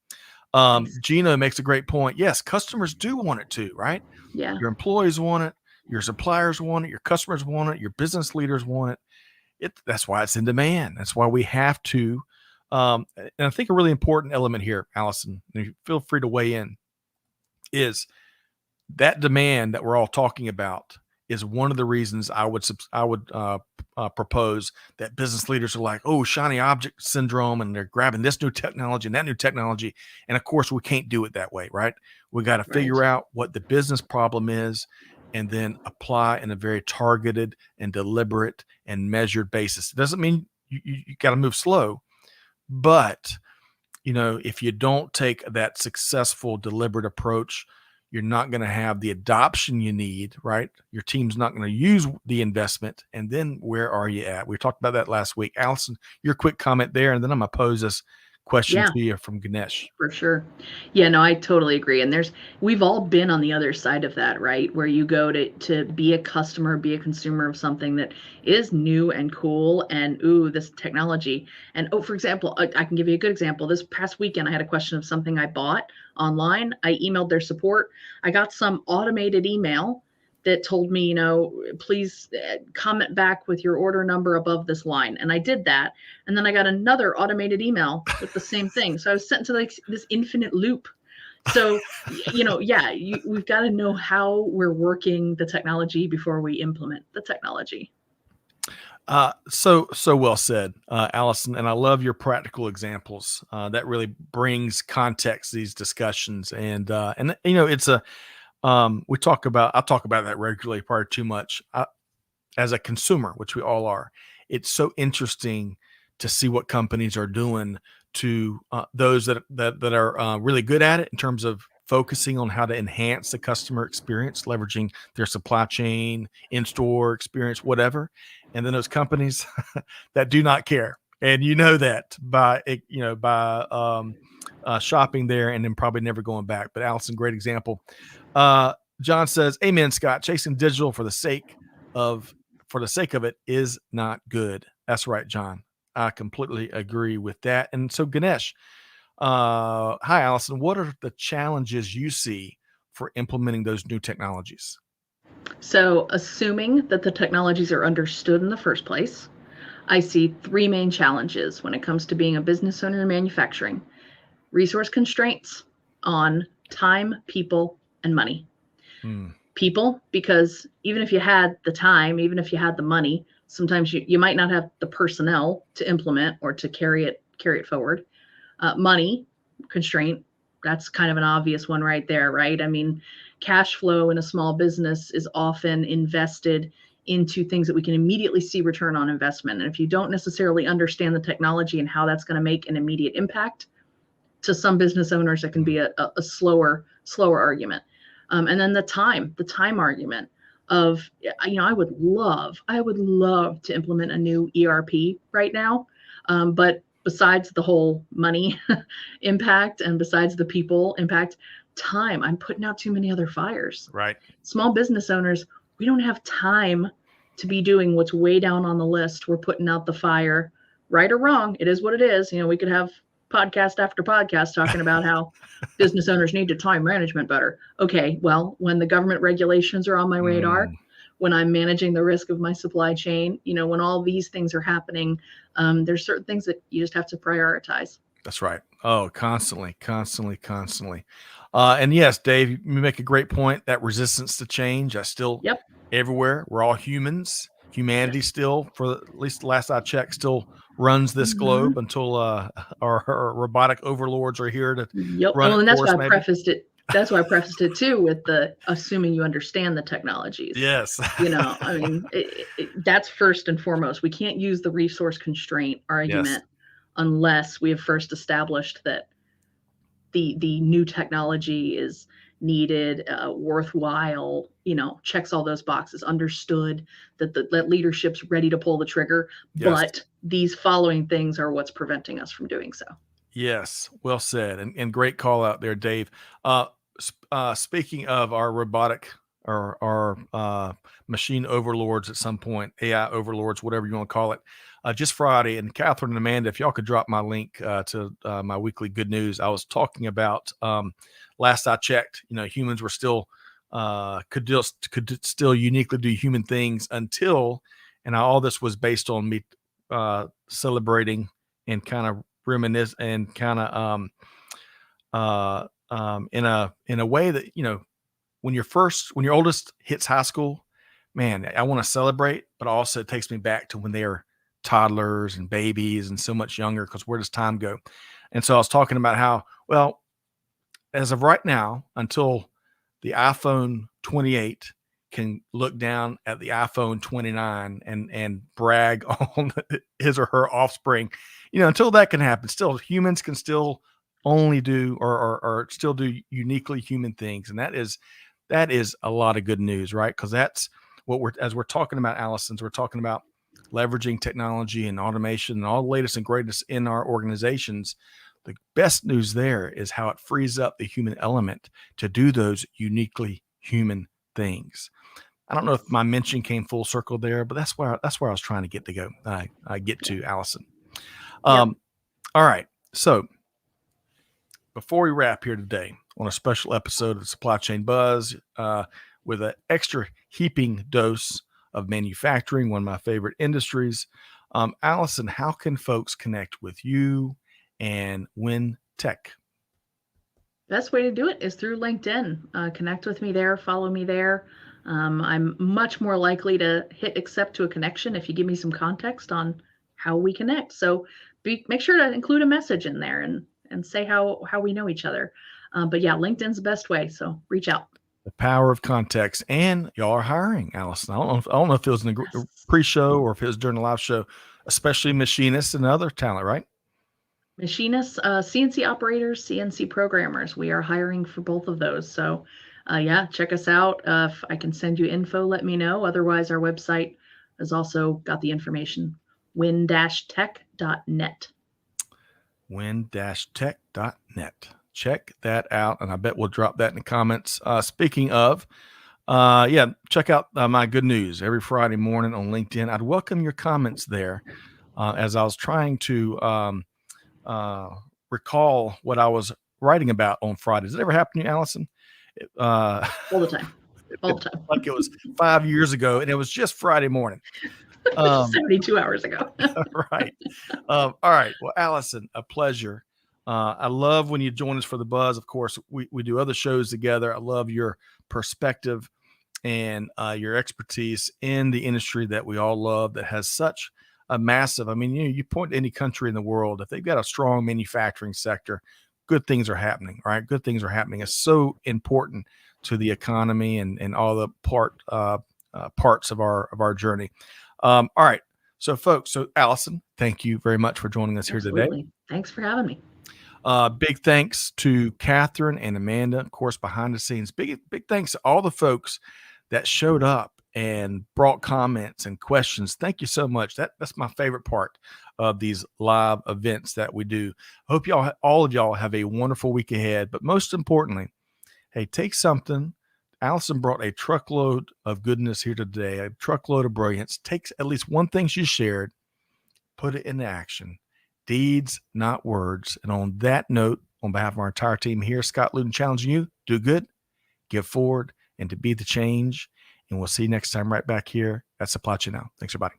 Gino makes a great point. Yes, customers do want it too, right? Yeah. Your employees want it, your suppliers want it, your customers want it, your business leaders want it. That's why it's in demand. That's why we have to. And I think a really important element here, Allison, and feel free to weigh in, is that demand that we're all talking about is one of the reasons I would propose that business leaders are like, oh, shiny object syndrome, and they're grabbing this new technology and that new technology. And of course, we can't do it that way, right? We got to figure out what the business problem is and then apply in a very targeted and deliberate and measured basis. It doesn't mean you got to move slow, but if you don't take that successful, deliberate approach, you're not going to have the adoption you need, right? Your team's not going to use the investment. And then where are you at? We talked about that last week. Allison, your quick comment there, and then I'm going to pose this question Yeah. to you from Ganesh. For sure. Yeah, no, I totally agree. And we've all been on the other side of that, right? Where you go to be a customer, be a consumer of something that is new and cool and ooh, this technology. And oh, for example, I can give you a good example. This past weekend, I had a question of something I bought online. I emailed their support. I got some automated email that told me, please comment back with your order number above this line. And I did that. And then I got another automated email with the same thing. So I was sent to like this infinite loop. So, we've got to know how we're working the technology before we implement the technology. So well said, Allison. And I love your practical examples. That really brings context to these discussions. And it's I talk about that regularly, probably too much. As a consumer, which we all are, it's so interesting to see what companies are doing to those that are really good at it in terms of focusing on how to enhance the customer experience, leveraging their supply chain, in-store experience, whatever. And then those companies that do not care. And that by shopping there and then probably never going back. But Allison, great example. John says, "Amen, Scott. Chasing digital for the sake of it is not good." That's right, John. I completely agree with that. And so, Ganesh, hi, Allison. What are the challenges you see for implementing those new technologies? So, assuming that the technologies are understood in the first place, I see three main challenges when it comes to being a business owner in manufacturing: resource constraints on time, people, and money. People, because even if you had the time, even if you had the money, sometimes you might not have the personnel to implement or to carry it forward. Money constraint, that's kind of an obvious one right there, right? I mean, cash flow in a small business is often invested into things that we can immediately see return on investment. And if you don't necessarily understand the technology and how that's going to make an immediate impact, to some business owners, it can be a slower argument. And then the time argument of, I would love to implement a new ERP right now. But besides the whole money impact and besides the people impact, time, I'm putting out too many other fires. Right. Small business owners, we don't have time to be doing what's way down on the list. We're putting out the fire, right or wrong. It is what it is. We could have podcast after podcast talking about how business owners need to time management better. Okay, well, when the government regulations are on my radar, when I'm managing the risk of my supply chain, when all these things are happening, there's certain things that you just have to prioritize. That's right. Oh, constantly. And yes, Dave, you make a great point. That resistance to change, I still everywhere. We're all humans. Humanity still, for at least the last I checked, still runs this globe until our robotic overlords are here to run it. And that's why I prefaced it. That's why I prefaced it too with the assuming you understand the technologies. Yes. I mean, that's first and foremost. We can't use the resource constraint argument unless we have first established that the new technology is needed, worthwhile, checks all those boxes, understood that that leadership's ready to pull the trigger, but these following things are what's preventing us from doing so. Yes, well said, and great call out there, Dave. Speaking of our robotic or our machine overlords at some point, AI overlords, whatever you want to call it, just Friday, and Catherine and Amanda, if y'all could drop my link to my weekly good news, I was talking about last I checked, humans were still could still uniquely do human things until, and all this was based on me celebrating and kind of reminisce and kind of in a way that when your oldest hits high school, man, I want to celebrate, but also it takes me back to when they are toddlers and babies and so much younger, because where does time go? And so I was talking about how, well, as of right now, until the iPhone 28 can look down at the iPhone 29 and brag on his or her offspring, until that can happen, still humans can still only do or still do uniquely human things. And that is a lot of good news, right? Because that's what we're talking about, Allison, we're talking about leveraging technology and automation and all the latest and greatest in our organizations. The best news there is how it frees up the human element to do those uniquely human things. I don't know if my mention came full circle there, but that's where I was trying to get to go. I get to Allison. Yep. All right. So before we wrap here today on a special episode of Supply Chain Buzz, with an extra heaping dose of manufacturing, one of my favorite industries, Allison, how can folks connect with you and Win Tech? Best way to do it is through LinkedIn. Connect with me there, follow me there. I'm much more likely to hit accept to a connection if you give me some context on how we connect. So make sure to include a message in there and say how we know each other. But yeah, LinkedIn's the best way. So reach out. The power of context. And y'all are hiring, Allison. I don't know if it was in the pre-show or if it was during the live show, especially machinists and other talent, right? Machinists, CNC operators, CNC programmers. We are hiring for both of those. So yeah, check us out. If I can send you info, let me know. Otherwise, our website has also got the information, win-tech.net. win-tech.net. Check that out, and I bet we'll drop that in the comments. Speaking of, yeah, check out my good news every Friday morning on LinkedIn. I'd welcome your comments there as I was trying to recall what I was writing about on Friday. Does it ever happen to you, Allison? All the time. All the time. Like it was 5 years ago, and it was just Friday morning. 72 hours ago. Right. All right. Well, Allison, a pleasure. I love when you join us for the buzz. Of course, we do other shows together. I love your perspective and your expertise in the industry that we all love, that has such a massive, I mean, you point to any country in the world, if they've got a strong manufacturing sector, good things are happening, right? Good things are happening. It's so important to the economy and all the parts of our journey. All right. So folks, Allison, thank you very much for joining us here today. Thanks for having me. Big thanks to Catherine and Amanda, of course, behind the scenes. Big thanks to all the folks that showed up and brought comments and questions. Thank you so much. That's my favorite part of these live events that we do. I hope all of y'all have a wonderful week ahead. But most importantly, hey, take something. Allison brought a truckload of goodness here today, a truckload of brilliance. Take at least one thing she shared, put it into action. Deeds, not words. And on that note, on behalf of our entire team here, Scott Luton challenging you, do good, give forward, and to be the change. And we'll see you next time right back here at Supply Chain Now. Thanks, everybody.